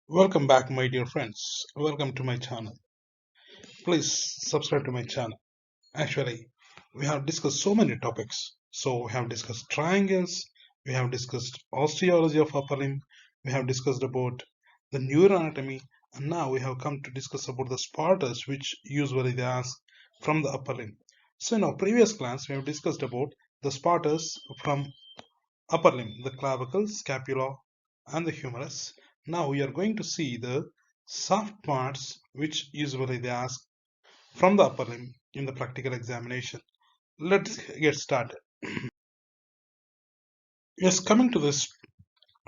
Welcome back, my dear friends. Welcome to my channel. Please subscribe to my channel. Actually, we have discussed so many topics. So, we have discussed triangles, we have discussed osteology of upper limb, we have discussed about the neuroanatomy, and now we have come to discuss about the sparters, which usually they ask from the upper limb. So, in our previous class, we have discussed about the sparters from upper limb, the clavicle, scapula, and the humerus. Now we are going to see the soft parts which usually they ask from the upper limb in the practical examination. Let's get started. Yes, coming to this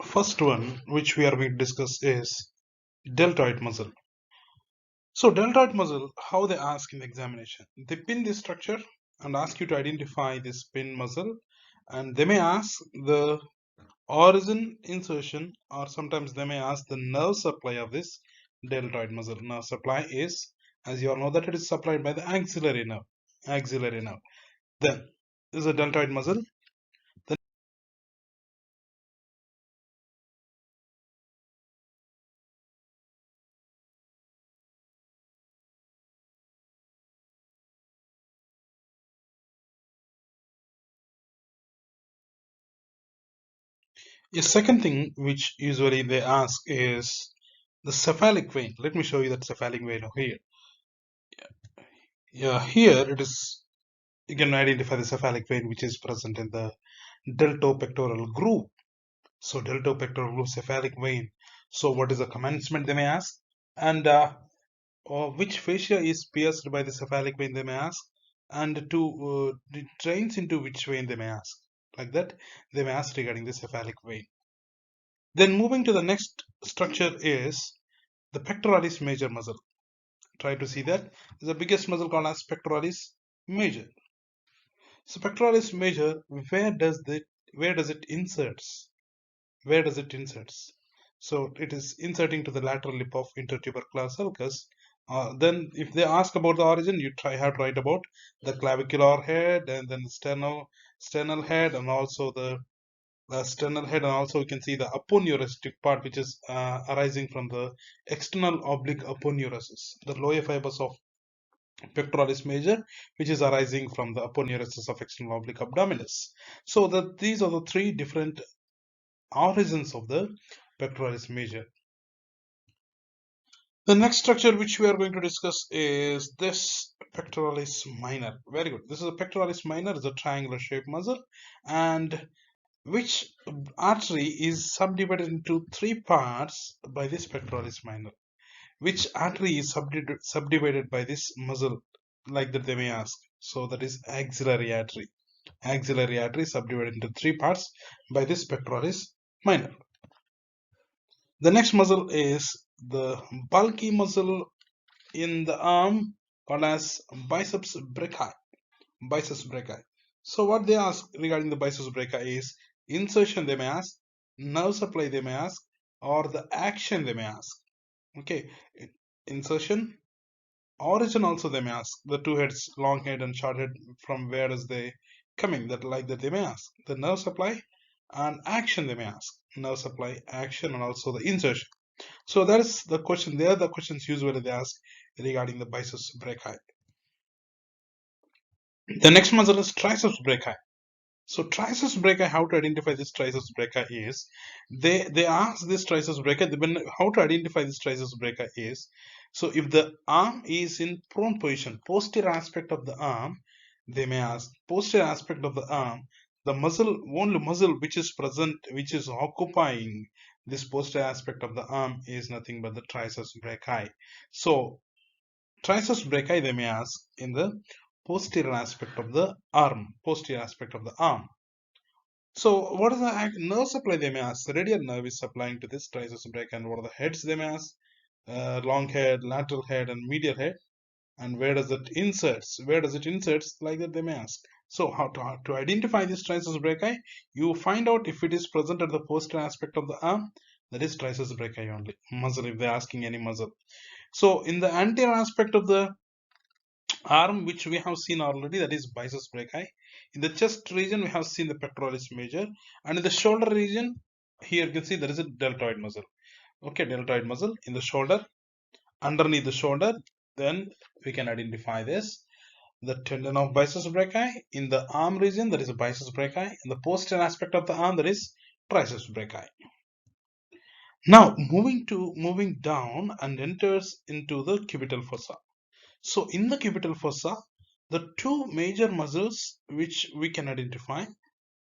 first one, which we are going to discuss is deltoid muscle. So deltoid muscle, how they ask in the examination. They pin this structure and ask you to identify this pin muscle, and they may ask the origin insertion, or sometimes they may ask the nerve supply of this deltoid muscle. Nerve supply is, as you all know, that it is supplied by the axillary nerve. Axillary nerve. Then this is a deltoid muscle. Then a second thing which usually they ask is the cephalic vein. Let me show you that cephalic vein over here. Yeah, here it is. You can identify the cephalic vein which is present in the deltopectoral groove. So deltopectoral groove, cephalic vein. So what is the commencement, they may ask, and or which fascia is pierced by the cephalic vein, they may ask, and to it drains into which vein, they may ask. Like that, they may ask regarding the cephalic vein. Then moving to the next structure is the pectoralis major muscle. Try to see that. The biggest muscle called as pectoralis major. So pectoralis major, where does it inserts? Where does it inserts? So it is inserting to the lateral lip of intertubercular sulcus. Then if they ask about the origin, you have to write about the clavicular head, and then sternal head, and also the sternal head, and also we can see the aponeuristic part, which is arising from the external oblique aponeurosis, the lower fibers of pectoralis major, which is arising from the aponeurosis of external oblique abdominis. So these are the three different origins of the pectoralis major. The next structure which we are going to discuss is this pectoralis minor. Very good. This is a pectoralis minor, is a triangular shaped muscle, and which artery is subdivided into three parts by this pectoralis minor. Which artery is subdivided by this muscle, like that they may ask. So that is axillary artery. Axillary artery subdivided into three parts by this pectoralis minor. The next muscle is the bulky muscle in the arm called as biceps brachii. Biceps brachii. So what they ask regarding the biceps brachii is insertion, they may ask, nerve supply, they may ask, or the action, they may ask. Okay, insertion, origin also they may ask. The two heads, long head and short head, from where is they coming? That like that they may ask. The nerve supply and action, they may ask. Nerve supply, action, and also the insertion. So that is the question. They are the questions usually they ask regarding the biceps brachii. The next muscle is triceps brachii. So triceps brachii, how to identify this triceps brachii is, they ask this triceps brachii, how to identify this triceps brachii is, so if the arm is in prone position, posterior aspect of the arm, they may ask, posterior aspect of the arm, the muscle, only muscle which is present, which is occupying this posterior aspect of the arm is nothing but the triceps brachii. So triceps brachii, they may ask in the posterior aspect of the arm, posterior aspect of the arm. So what is the nerve supply, they may ask? The radial nerve is supplying to this triceps brachii, and what are the heads, they may ask? Long head, lateral head, and medial head. And where does it inserts? Where does it inserts? Like that they may ask. So how to identify this triceps brachii? You find out if it is present at the posterior aspect of the arm. That is triceps brachii only muscle, if they're asking any muscle. So in the anterior aspect of the arm, which we have seen already, that is biceps brachii. In the chest region, we have seen the pectoralis major, and in the shoulder region, here you can see there is a deltoid muscle. Okay, deltoid muscle in the shoulder, underneath the shoulder. Then we can identify this. The tendon of biceps brachii. In the arm region, there is a biceps brachii. In the posterior aspect of the arm, there is triceps brachii. Now moving down and enters into the cubital fossa. So in the cubital fossa, the two major muscles which we can identify.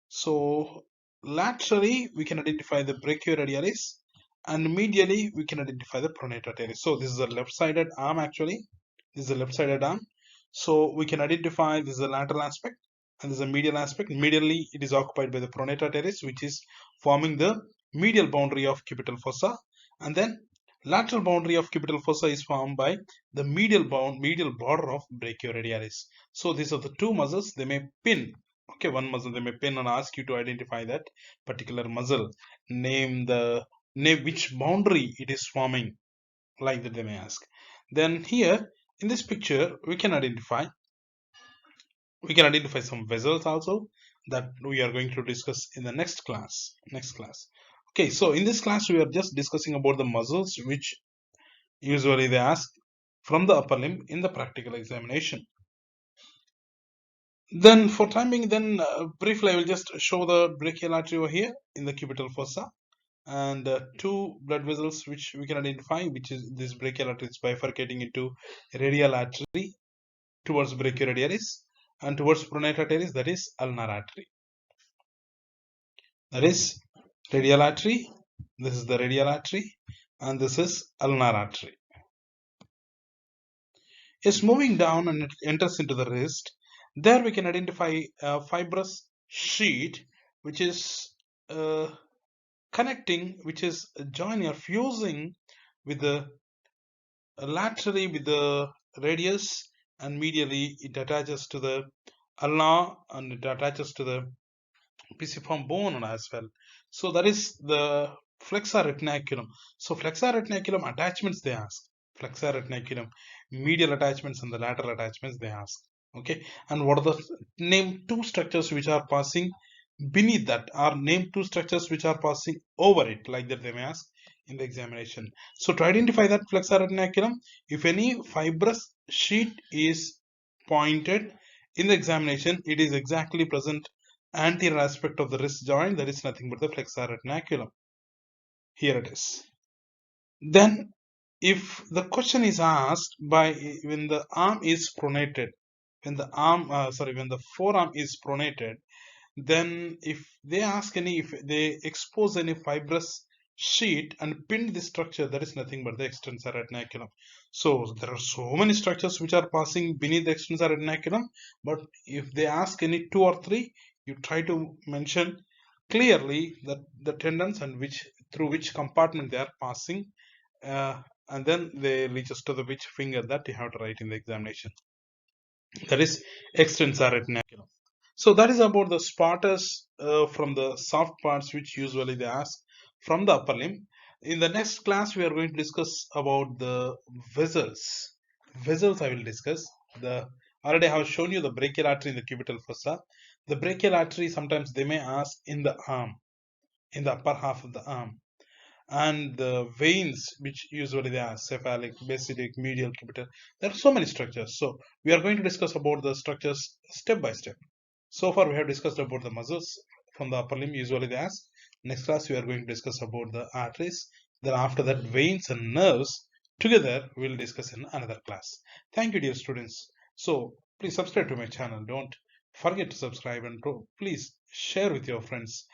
So laterally we can identify the brachioradialis, and medially we can identify the pronator teres. So this is a left-sided arm actually. This is a left-sided arm. So we can identify this is a lateral aspect and this is a medial aspect. Medially it is occupied by the pronator teres, which is forming the medial boundary of cubital fossa, and then lateral boundary of cubital fossa is formed by the medial border of brachioradialis. So these are the two muscles. They may pin. Okay, one muscle they may pin and ask you to identify that particular muscle. Name which boundary it is forming, like that they may ask. Then here in this picture we can identify some vessels also that we are going to discuss in the next class. Okay, so in this class we are just discussing about the muscles which usually they ask from the upper limb in the practical examination. Then for time being, then briefly I will just show the brachial artery over here in the cubital fossa, and two blood vessels which we can identify, which is this brachial artery is bifurcating into radial artery towards brachioradialis and towards pronator teres, that is ulnar artery. That is radial artery. This is the radial artery, and this is ulnar artery. Is moving down and it enters into the wrist. There we can identify a fibrous sheet which is connecting, which is joining or fusing with the laterally with the radius, and medially it attaches to the ulna and it attaches to the pisiform bone as well. So that is the flexor retinaculum. So flexor retinaculum attachments they ask. Flexor retinaculum, medial attachments and the lateral attachments they ask. Okay, and what are the name two structures which are passing beneath that, or name two structures which are passing over it, like that they may ask in the examination. So to identify that flexor retinaculum, if any fibrous sheet is pointed in the examination, it is exactly present anterior aspect of the wrist joint, that is nothing but the flexor retinaculum. Here it is. Then if the question is asked by when the arm is pronated, when the forearm is pronated, then if they ask if they expose any fibrous sheet and pin the structure, that is nothing but the extensor retinaculum. So there are so many structures which are passing beneath the extensor retinaculum, but if they ask any two or three, you try to mention clearly that the tendons and through which compartment they are passing, and then they reaches to the which finger, that you have to write in the examination. That is extensor retinaculum. So that is about the spotters from the soft parts which usually they ask from the upper limb. In the next class, we are going to discuss about the vessels. Vessels I will discuss. Already I have shown you the brachial artery in the cubital fossa. The brachial artery sometimes they may ask in the arm, in the upper half of the arm, and the veins which usually they are cephalic, basidic, medial, cubital. There are so many structures. So we are going to discuss about the structures step by step. So far we have discussed about the muscles from the upper limb, usually they ask. Next class we are going to discuss about the arteries. Then after that veins and nerves together we will discuss in another class. Thank you dear students. So please subscribe to my channel. Don't forget to subscribe, and please share with your friends.